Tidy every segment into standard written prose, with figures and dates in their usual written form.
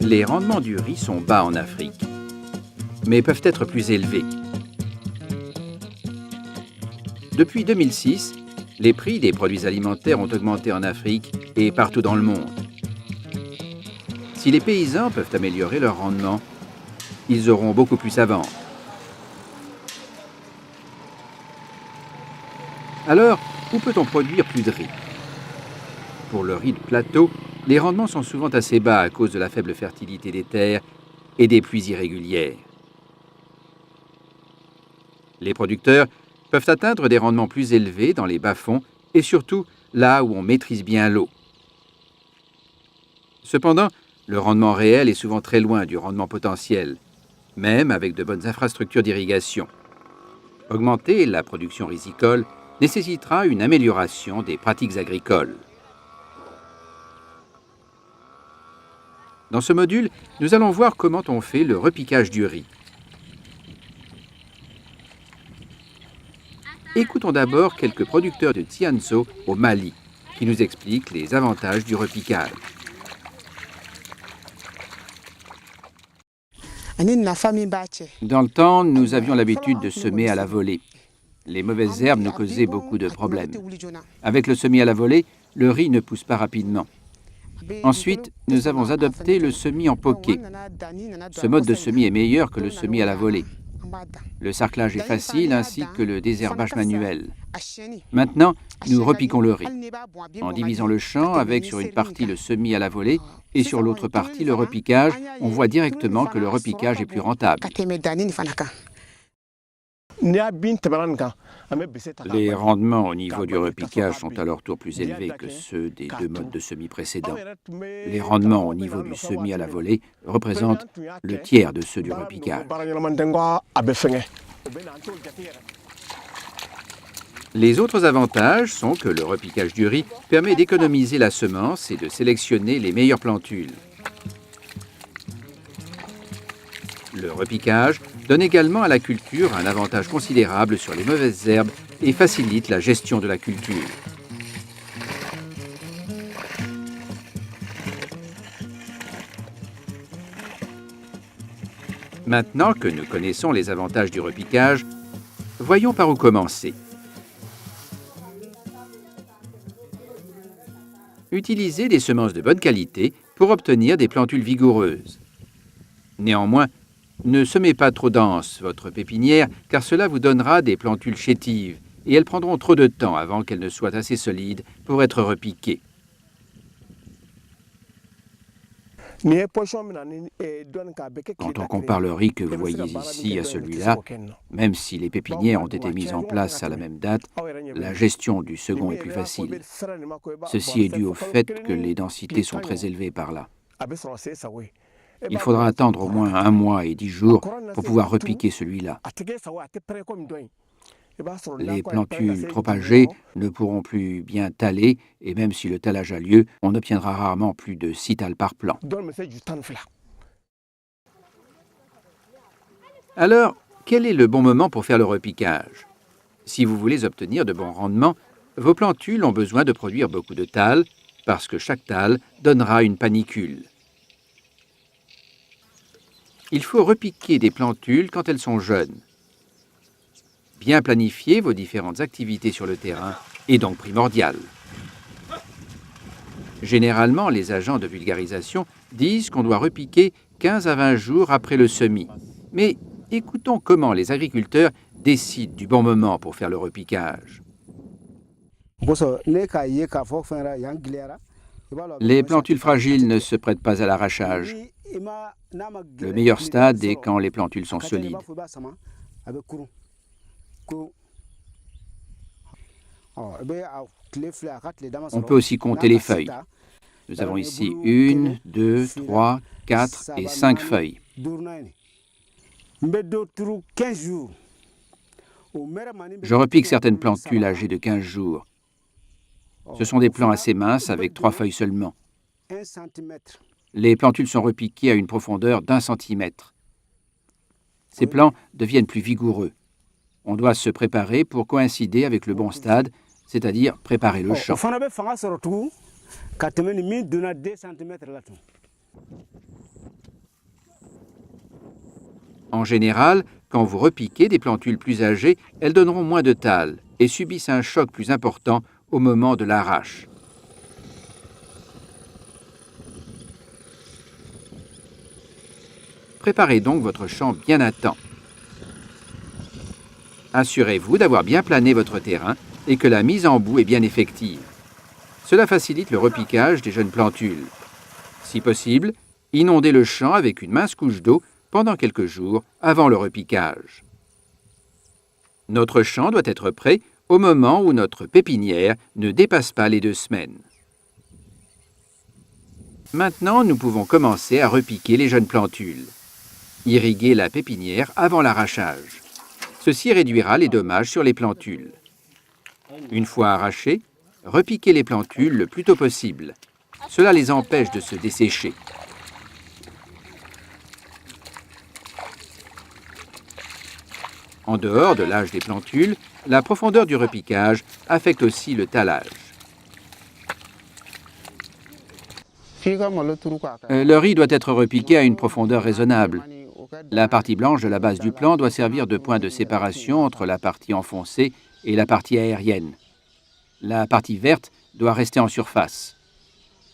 Les rendements du riz sont bas en Afrique, mais peuvent être plus élevés. Depuis 2006, les prix des produits alimentaires ont augmenté en Afrique et partout dans le monde. Si les paysans peuvent améliorer leur rendement, ils auront beaucoup plus à vendre. Alors, où peut-on produire plus de riz? Pour le riz de plateau, les rendements sont souvent assez bas à cause de la faible fertilité des terres et des pluies irrégulières. Les producteurs peuvent atteindre des rendements plus élevés dans les bas-fonds et surtout là où on maîtrise bien l'eau. Cependant, le rendement réel est souvent très loin du rendement potentiel, même avec de bonnes infrastructures d'irrigation. Augmenter la production risicole nécessitera une amélioration des pratiques agricoles. Dans ce module, nous allons voir comment on fait le repiquage du riz. Écoutons d'abord quelques producteurs de Tianzo au Mali, qui nous expliquent les avantages du repiquage. Dans le temps, nous avions l'habitude de semer à la volée. Les mauvaises herbes nous causaient beaucoup de problèmes. Avec le semis à la volée, le riz ne pousse pas rapidement. Ensuite, nous avons adopté le semis en poquet. Ce mode de semis est meilleur que le semis à la volée. Le sarclage est facile ainsi que le désherbage manuel. Maintenant, nous repiquons le riz en divisant le champ avec sur une partie le semis à la volée et sur l'autre partie le repiquage. On voit directement que le repiquage est plus rentable. Les rendements au niveau du repiquage sont à leur tour plus élevés que ceux des deux modes de semis précédents. Les rendements au niveau du semis à la volée représentent le tiers de ceux du repiquage. Les autres avantages sont que le repiquage du riz permet d'économiser la semence et de sélectionner les meilleures plantules. Le repiquage donne également à la culture un avantage considérable sur les mauvaises herbes et facilite la gestion de la culture. Maintenant que nous connaissons les avantages du repiquage, voyons par où commencer. Utilisez des semences de bonne qualité pour obtenir des plantules vigoureuses. Néanmoins, ne semez pas trop dense votre pépinière car cela vous donnera des plantules chétives et elles prendront trop de temps avant qu'elles ne soient assez solides pour être repiquées. Quand on compare le riz que vous voyez ici à celui-là, même si les pépinières ont été mises en place à la même date, la gestion du second est plus facile. Ceci est dû au fait que les densités sont très élevées par là. Il faudra attendre au moins 1 mois et 10 jours pour pouvoir repiquer celui-là. Les plantules trop âgées ne pourront plus bien taler et même si le talage a lieu, on obtiendra rarement plus de 6 tales par plant. Alors, quel est le bon moment pour faire le repiquage? Si vous voulez obtenir de bons rendements, vos plantules ont besoin de produire beaucoup de tales parce que chaque tale donnera une panicule. Il faut repiquer des plantules quand elles sont jeunes. Bien planifier vos différentes activités sur le terrain est donc primordial. Généralement, les agents de vulgarisation disent qu'on doit repiquer 15 à 20 jours après le semis. Mais écoutons comment les agriculteurs décident du bon moment pour faire le repiquage. Les plantules fragiles ne se prêtent pas à l'arrachage. Le meilleur stade est quand les plantules sont solides. On peut aussi compter les feuilles. Nous avons ici 1, 2, 3, 4 et 5 feuilles. Je repique certaines plantules âgées de 15 jours. Ce sont des plants assez minces avec 3 feuilles seulement. Les plantules sont repiquées à une profondeur d'1 centimètre. Ces plants deviennent plus vigoureux. On doit se préparer pour coïncider avec le bon stade, c'est-à-dire préparer le champ. En général, quand vous repiquez des plantules plus âgées, elles donneront moins de tall et subissent un choc plus important au moment de l'arrache. Préparez donc votre champ bien à temps. Assurez-vous d'avoir bien plané votre terrain et que la mise en boue est bien effective. Cela facilite le repiquage des jeunes plantules. Si possible, inondez le champ avec une mince couche d'eau pendant quelques jours avant le repiquage. Notre champ doit être prêt au moment où notre pépinière ne dépasse pas les 2 semaines. Maintenant, nous pouvons commencer à repiquer les jeunes plantules. Irriguez la pépinière avant l'arrachage. Ceci réduira les dommages sur les plantules. Une fois arrachées, repiquez les plantules le plus tôt possible. Cela les empêche de se dessécher. En dehors de l'âge des plantules, la profondeur du repiquage affecte aussi le tallage. Le riz doit être repiqué à une profondeur raisonnable. La partie blanche de la base du plant doit servir de point de séparation entre la partie enfoncée et la partie aérienne. La partie verte doit rester en surface.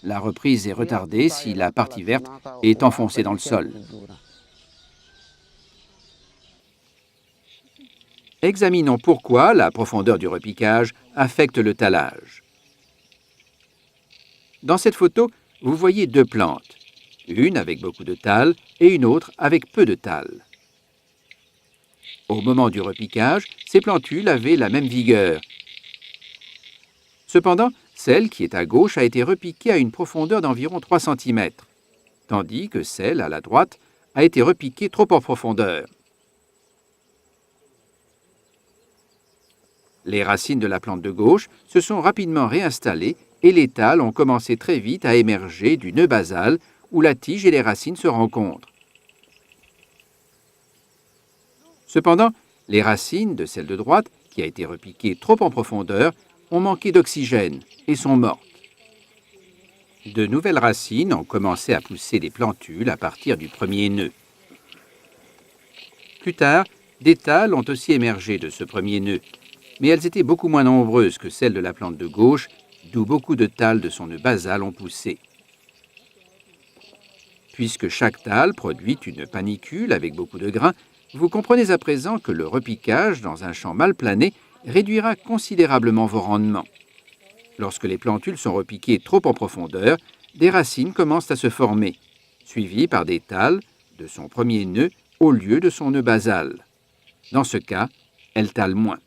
La reprise est retardée si la partie verte est enfoncée dans le sol. Examinons pourquoi la profondeur du repiquage affecte le tallage. Dans cette photo, vous voyez 2 plantes, une avec beaucoup de tall et une autre avec peu de tall. Au moment du repiquage, ces plantules avaient la même vigueur. Cependant, celle qui est à gauche a été repiquée à une profondeur d'environ 3 cm, tandis que celle à la droite a été repiquée trop en profondeur. Les racines de la plante de gauche se sont rapidement réinstallées et les talles ont commencé très vite à émerger du nœud basal où la tige et les racines se rencontrent. Cependant, les racines de celle de droite, qui a été repiquée trop en profondeur, ont manqué d'oxygène et sont mortes. De nouvelles racines ont commencé à pousser des plantules à partir du premier nœud. Plus tard, des talles ont aussi émergé de ce premier nœud, mais elles étaient beaucoup moins nombreuses que celles de la plante de gauche, d'où beaucoup de talles de son nœud basal ont poussé. Puisque chaque talle produit une panicule avec beaucoup de grains, vous comprenez à présent que le repiquage dans un champ mal plané réduira considérablement vos rendements. Lorsque les plantules sont repiquées trop en profondeur, des racines commencent à se former, suivies par des talles de son premier nœud au lieu de son nœud basal. Dans ce cas, elles tallent moins.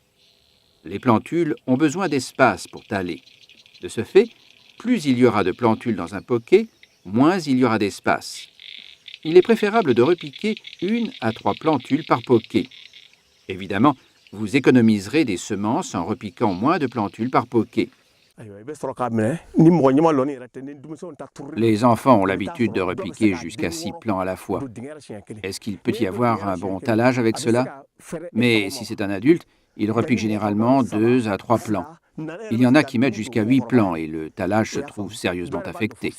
Les plantules ont besoin d'espace pour taller. De ce fait, plus il y aura de plantules dans un poquet, moins il y aura d'espace. Il est préférable de repiquer 1 à 3 plantules par poquet. Évidemment, vous économiserez des semences en repiquant moins de plantules par poquet. Les enfants ont l'habitude de repiquer jusqu'à 6 plants à la fois. Est-ce qu'il peut y avoir un bon tallage avec cela? Mais si c'est un adulte, il repique généralement 2 à 3 plants. Il y en a qui mettent jusqu'à 8 plants et le tallage se trouve sérieusement affecté.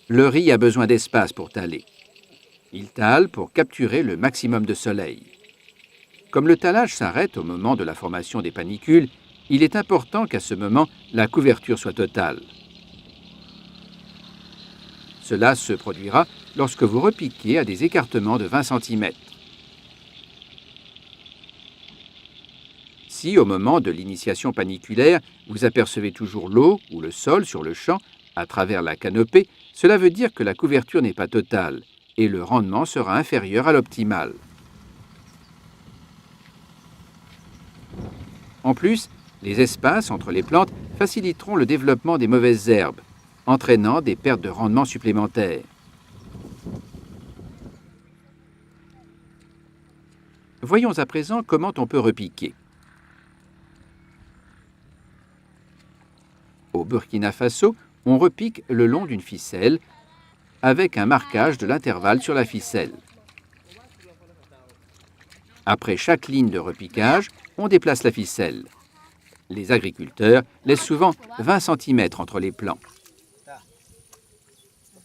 Le riz a besoin d'espace pour taller. Il tale pour capturer le maximum de soleil. Comme le tallage s'arrête au moment de la formation des panicules, il est important qu'à ce moment, la couverture soit totale. Cela se produira lorsque vous repiquez à des écartements de 20 cm. Si, au moment de l'initiation paniculaire, vous apercevez toujours l'eau ou le sol sur le champ à travers la canopée, cela veut dire que la couverture n'est pas totale et le rendement sera inférieur à l'optimal. En plus, les espaces entre les plantes faciliteront le développement des mauvaises herbes, entraînant des pertes de rendement supplémentaires. Voyons à présent comment on peut repiquer. Au Burkina Faso, on repique le long d'une ficelle avec un marquage de l'intervalle sur la ficelle. Après chaque ligne de repiquage, on déplace la ficelle. Les agriculteurs laissent souvent 20 cm entre les plants.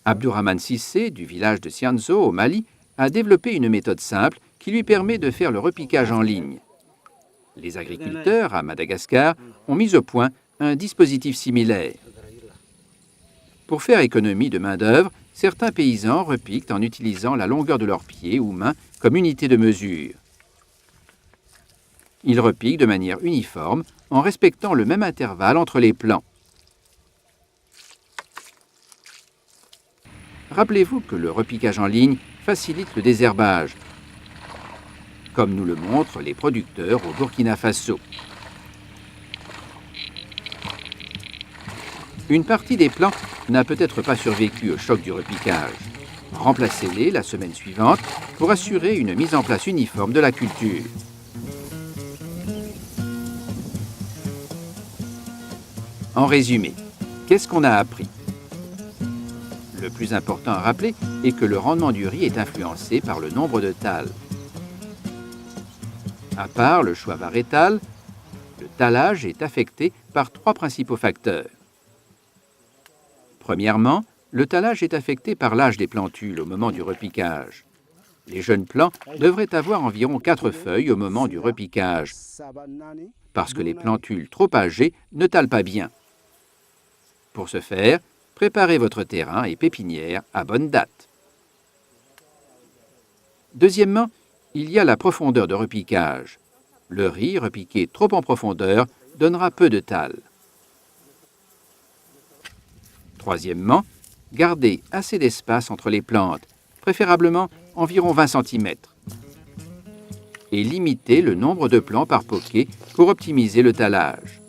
Abdourahmane Cissé, du village de Sianzo, au Mali, a développé une méthode simple qui lui permet de faire le repiquage en ligne. Les agriculteurs, à Madagascar, ont mis au point un dispositif similaire. Pour faire économie de main-d'œuvre, certains paysans repiquent en utilisant la longueur de leurs pieds ou mains comme unité de mesure. Ils repiquent de manière uniforme en respectant le même intervalle entre les plants. Rappelez-vous que le repiquage en ligne facilite le désherbage, comme nous le montrent les producteurs au Burkina Faso. Une partie des plants n'a peut-être pas survécu au choc du repiquage. Remplacez-les la semaine suivante pour assurer une mise en place uniforme de la culture. En résumé, qu'est-ce qu'on a appris? Le plus important à rappeler est que le rendement du riz est influencé par le nombre de thalles. À part le choix variétal, le tallage est affecté par 3 principaux facteurs. Premièrement, le tallage est affecté par l'âge des plantules au moment du repiquage. Les jeunes plants devraient avoir environ 4 feuilles au moment du repiquage, parce que les plantules trop âgées ne tallent pas bien. Pour ce faire, préparez votre terrain et pépinière à bonne date. Deuxièmement, il y a la profondeur de repiquage. Le riz repiqué trop en profondeur donnera peu de thalles. Troisièmement, gardez assez d'espace entre les plantes, préférablement environ 20 cm. Et limitez le nombre de plants par poquet pour optimiser le tallage.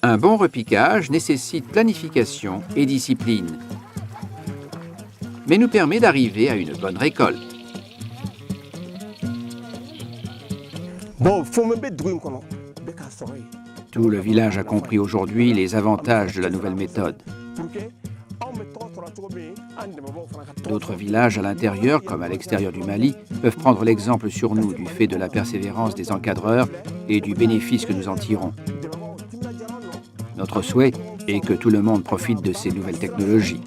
Un bon repiquage nécessite planification et discipline, mais nous permet d'arriver à une bonne récolte. Tout le village a compris aujourd'hui les avantages de la nouvelle méthode. D'autres villages à l'intérieur, comme à l'extérieur du Mali, peuvent prendre l'exemple sur nous du fait de la persévérance des encadreurs et du bénéfice que nous en tirons. Notre souhait est que tout le monde profite de ces nouvelles technologies.